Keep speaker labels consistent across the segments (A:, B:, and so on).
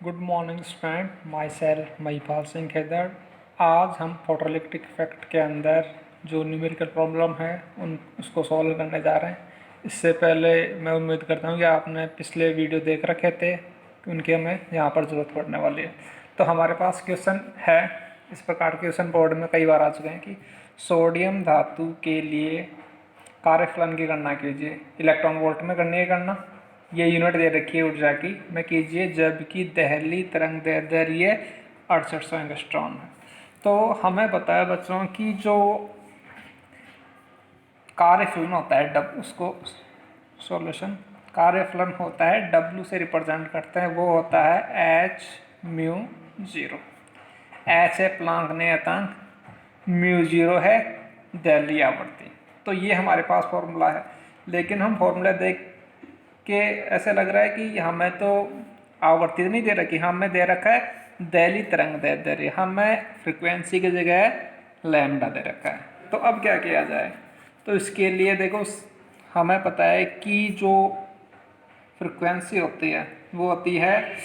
A: Good morning student, my self Mahipal Singh Khedar. आज हम photoelectric effect के अंदर जो न्यूमेरिकल प्रॉब्लम है उसको सॉल्व करने जा रहे हैं। इससे पहले मैं उम्मीद करता हूँ कि आपने पिछले वीडियो देख रखे थे कि उनकी हमें यहाँ पर ज़रूरत पड़ने वाली है। तो हमारे पास क्वेश्चन है, इस प्रकार के क्वेश्चन बोर्ड में कई बार आ चुके हैं कि सोडियम धातु के लिए कार्यफलन की गणना कीजिए। इलेक्ट्रॉन वोल्ट में करनी है गणना, ये यूनिट दे रखी है ऊर्जा की, में कीजिए जबकि दहली तरंग दैर्ध्य 6800 एंगस्ट्रॉन है। तो हमें पता है बच्चों की जो कार्यफलन होता है उसको सॉल्यूशन कार्यफलन होता है W से रिप्रेजेंट करते हैं, वो होता है h म्यू 0। h है प्लांक नियतांक, म्यू 0 है दहली आवृत्ति। तो ये हमारे पास फॉर्मूला है, लेकिन हम फॉर्मूला देख के ऐसे लग रहा है कि हमें तो आवृत्ति नहीं दे रखी, हमें दे रखा है दहली तरंग दैर्ध्य, हमें फ्रिक्वेंसी की जगह लैम्डा दे रखा है। तो अब क्या किया जाए? तो इसके लिए देखो, हमें पता है कि जो फ्रिक्वेंसी होती है वो होती है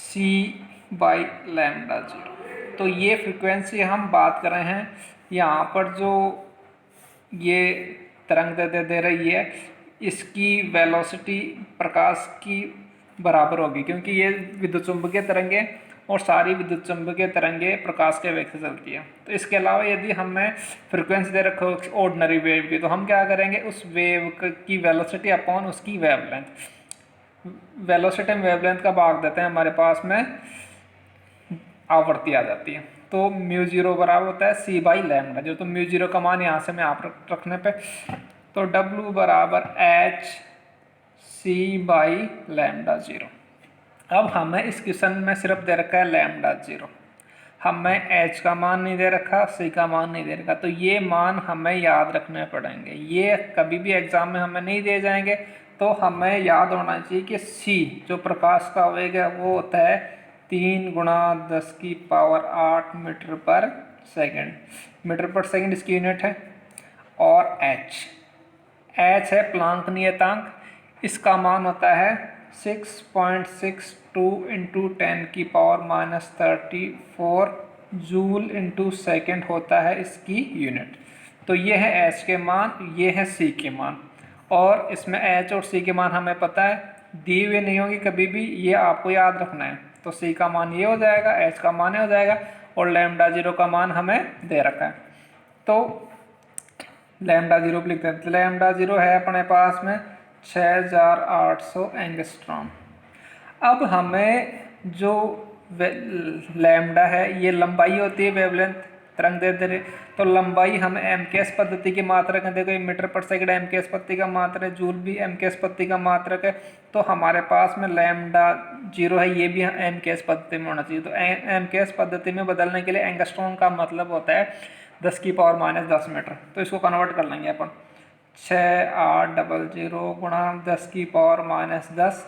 A: c/λ0। तो ये फ्रिक्वेंसी हम बात कर रहे हैं, यहाँ पर जो ये तरंग दैर्ध्य दे रही है इसकी वेलोसिटी प्रकाश की बराबर होगी, क्योंकि ये विद्युत चुंबकीय तरंगे और सारी विद्युत चुंबकीय तरंगे प्रकाश के वेग से चलती है। तो इसके अलावा यदि हमें फ्रिक्वेंसी दे रखो ऑर्डिनरी वेव की, तो हम क्या करेंगे, उस वेव की वेलोसिटी अपॉन उसकी वेवलेंथ, वेलोसिटी में वेवलेंथ का भाग देते हैं, हमारे पास में आवृत्ति आ जाती है। तो म्यू 0 बराबर होता है c/λ, जो तो म्यू 0 का मान यहाँ से मैं आप रखने पे, तो W बराबर h c/λ0। अब हमें इस क्वेश्चन में सिर्फ दे रखा है λ0, हमें h का मान नहीं दे रखा, c का मान नहीं दे रखा। तो ये मान हमें याद रखने पड़ेंगे, ये कभी भी एग्जाम में हमें नहीं दिए जाएंगे। तो हमें याद होना चाहिए कि c जो प्रकाश का वेग है वो होता है 3 × 10⁸ मीटर पर सेकेंड, मीटर पर सेकेंड इसकी यूनिट है। और h है प्लांक नियतांक, इसका मान होता है 6.62 × 10⁻34 जूल इंटू सेकेंड होता है इसकी यूनिट। तो ये है h के मान, ये है c के मान, और इसमें h और c के मान हमें पता है, दिए हुए नहीं होंगे कभी भी, ये आपको याद रखना है। तो c का मान ये हो जाएगा, h का मान ये हो जाएगा, और λ0 का मान हमें दे रखा है। तो λ0 लिख देते हैं। λ0 है अपने पास में 6800 एंगस्ट्रॉम। अब हमें जो लैम्डा है ये लंबाई होती है, वेवलेंथ तरंग दैर्ध्य। तो लंबाई हम एमकेएस पद्धति की मात्रक है, देखो ये मीटर पर सेकंड एमकेएस पद्धति का मात्रक है, जूल भी एमकेएस पद्धति का मात्रक है। तो हमारे पास में λ0 है, ये भी एमकेएस पद्धति में होना चाहिए। तो एमकेएस पद्धति में बदलने के लिए एंगस्ट्रॉम का मतलब होता है 10⁻10 मीटर। तो इसको कन्वर्ट कर लेंगे अपन, 6800 × 10⁻10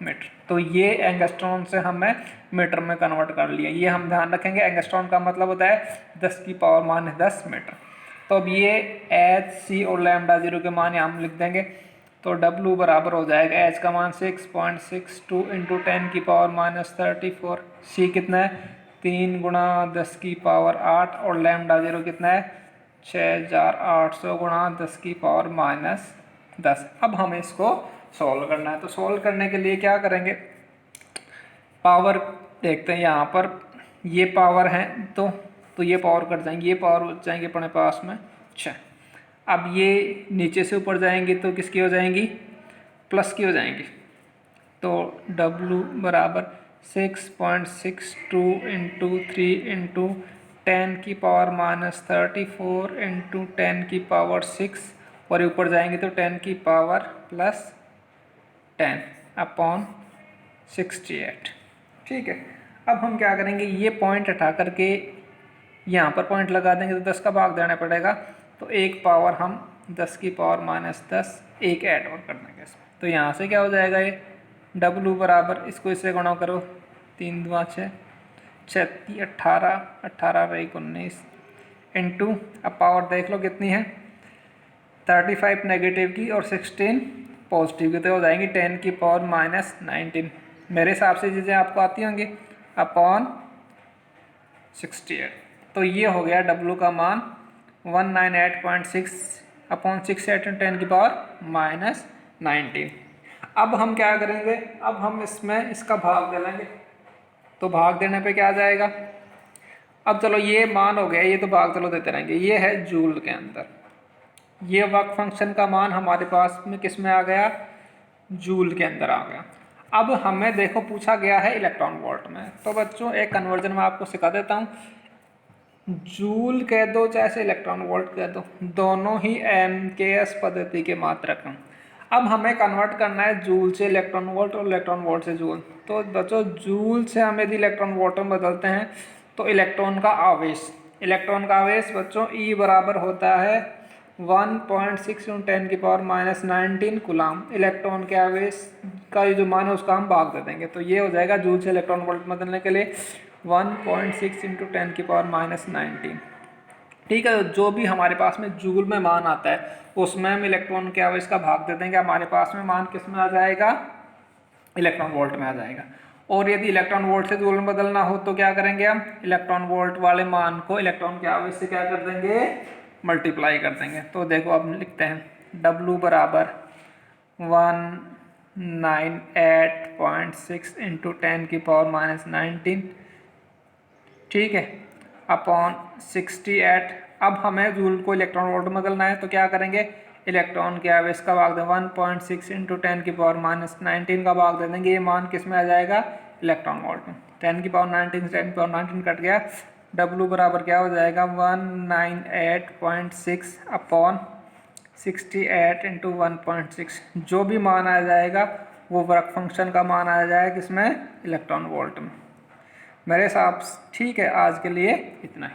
A: मीटर। तो ये एंगस्ट्रॉम से हमें मीटर में कन्वर्ट कर लिया, ये हम ध्यान रखेंगे। एंगस्ट्रॉम का मतलब होता है 10⁻10 मीटर। तो अब ये h, c और λ0 के मान यहाँ हम लिख देंगे। तो W बराबर हो जाएगा, h का मान 6.62 × 10⁻34, c कितना है 3 × 10⁸, और λ0 कितना है 6800 × 10⁻10। अब हमें इसको सॉल्व करना है। तो सॉल्व करने के लिए क्या करेंगे, पावर देखते हैं। यहाँ पर ये पावर है, तो ये पावर कट जाएंगे, ये पावर हो जाएंगे अपने पास में 6। अब ये नीचे से ऊपर जाएंगी तो किसकी हो जाएंगी, प्लस की हो जाएंगी। तो W बराबर 6.62 × 3 × 10⁻34 × 10⁻6, और ऊपर जाएंगे तो 10⁻10/68। ठीक है। अब हम क्या करेंगे, ये पॉइंट हटा करके यहाँ पर पॉइंट लगा देंगे, तो 10 का भाग देना पड़ेगा। तो एक पावर हम 10⁻10 एक ऐड और कर देंगे इसमें। तो यहाँ से क्या हो जाएगा, ये W बराबर, इसको इससे गुणा करो, 3 दूना 6, 6 18, 18 1 19 इंटू, अब पावर देख लो कितनी है, 35 नेगेटिव की और 16 पॉजिटिव की, तो हो जाएंगी 10⁻19। मेरे हिसाब से चीज़ें आपको आती होंगी, अपॉन 68। तो ये हो गया W का मान 198.6 अपॉन 68 × 10⁻⁻19। अब हम क्या करेंगे, अब हम इसमें इसका भाग दे लेंगे। तो भाग देने पे क्या आ जाएगा, अब चलो ये मान हो गया, ये तो भाग चलो देते रहेंगे। ये है जूल के अंदर, ये वर्क फंक्शन का मान हमारे पास में किस में आ गया, जूल के अंदर आ गया। अब हमें देखो पूछा गया है इलेक्ट्रॉन वोल्ट में। तो बच्चों एक कन्वर्जन में आपको सिखा देता हूँ, जूल कह दो चाहे इलेक्ट्रॉन वोल्ट कह दो, दोनों ही MKS पद्धति के मात्रक हैं। अब हमें कन्वर्ट करना है जूल से इलेक्ट्रॉन वोल्ट और इलेक्ट्रॉन वोल्ट से जूल। तो बच्चों जूल से हम यदि इलेक्ट्रॉन वोल्ट में बदलते हैं तो इलेक्ट्रॉन का आवेश, इलेक्ट्रॉन का आवेश बच्चों E बराबर होता है 1.6 × 10⁻⁻19 कूलाम। इलेक्ट्रॉन के आवेश का ये जो मान है उसका हम भाग दे देंगे। तो ये हो जाएगा जूल से इलेक्ट्रॉन वोल्ट में बदलने के लिए 1.6 × 10⁻⁻19। ठीक है, जो भी हमारे पास में जूल में मान आता है उसमें हम इलेक्ट्रॉन के आवेश का भाग दे देंगे, हमारे पास में मान किस में आ जाएगा, इलेक्ट्रॉन वोल्ट में आ जाएगा। और यदि इलेक्ट्रॉन वोल्ट से जूल में बदलना हो तो क्या करेंगे, हम इलेक्ट्रॉन वोल्ट वाले मान को इलेक्ट्रॉन के आवेश से क्या कर देंगे, मल्टीप्लाई कर देंगे। तो देखो अब लिखते हैं W बराबर 198.6 × 10⁻⁻19, ठीक है, अपॉन 68। अब हमें जूल को इलेक्ट्रॉन वोल्ट में बदलना है तो क्या करेंगे, इलेक्ट्रॉन के आवेश का भाग दें 1.6 × 10⁻⁻19 का भाग दे देंगे। ये मान किस में आ जाएगा, इलेक्ट्रॉन वोल्ट में। 10⁻19 से 10⁻19 कट गया, W बराबर क्या हो जाएगा 198.6 अपॉन 68 × 1.6। जो भी मान आ जाएगा वो वर्क फंक्शन का मान आ जाएगा किसमें, इलेक्ट्रॉन वोल्ट में। मेरे हिसाब से ठीक है, आज के लिए इतना ही।